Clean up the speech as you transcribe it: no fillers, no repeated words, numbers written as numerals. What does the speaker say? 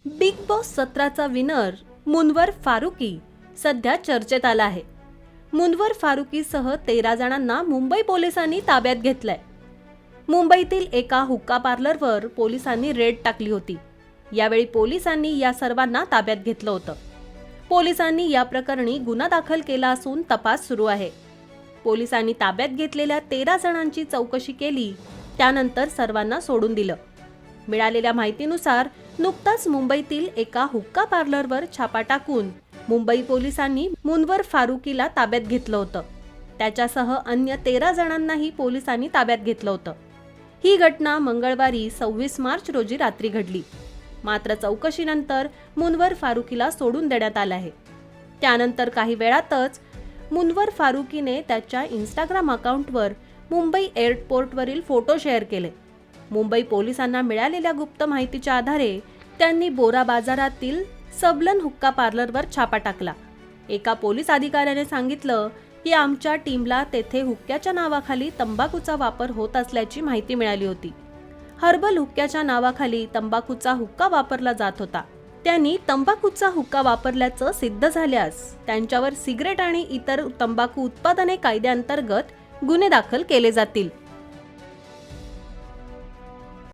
Big boss 17चा winner मुनवर फारुकी सध्या चर्चेत आला आहे. मुनवर फारुकीसह 13 जणांना मुंबई पोलिसांनी ताब्यात घेतलंय. मुंबईतील एका हुक्का पार्लरवर पोलिसांनी रेड टाकली होती. यावेळी पोलिसांनी या सर्वांना ताब्यात घेतलं होतं. पोलिसांनी या प्रकरणी गुन्हा दाखल केला असून तपास सुरू आहे. पोलिसांनी ताब्यात घेतलेल्या 13 जणांची चौकशी केली, त्यानंतर सर्वांना सोडून दिलं. मिळालेल्या माहितीनुसार नुकताच मुंबईतील एका हुक्का पार्लरवर छापा टाकून मुंबई पोलिसांनी मुनवर फारुकीला ताब्यात घेतलं होतं. त्याच्यासह अन्य 13 जणांनाही पोलिसांनी ताब्यात घेतलं होतं. ही घटना मंगळवारी 26 मार्च रोजी रात्री घडली. मात्र चौकशीनंतर मुनवर फारुकीला सोडून देण्यात आलं आहे. त्यानंतर काही वेळातच मुनवर फारुकीने त्याच्या इंस्टाग्राम अकाउंटवर मुंबई एअरपोर्टवरील फोटो शेअर केले. मुंबई पोलिसांना मिळालेल्या गुप्त माहितीच्या आधारे त्यांनी बोरा बाजारातील सबलन हुक्का पार्लरवर छापा टाकला. एका पोलीस अधिकाऱ्याने सांगितलं की आमच्या टीमला तेथे हुक्क्याच्या नावाखाली तंबाखूचा वापर होत असल्याची माहिती मिळाली होती. हर्बल हुक्क्याच्या नावाखाली तंबाखूचा हुक्का वापरला जात होता. त्यांनी तंबाखूचा हुक्का वापरल्याचं सिद्ध झाल्यास त्यांच्यावर सिगरेट आणि इतर तंबाखू उत्पादने कायद्याअंतर्गत गुन्हे दाखल केले जातील.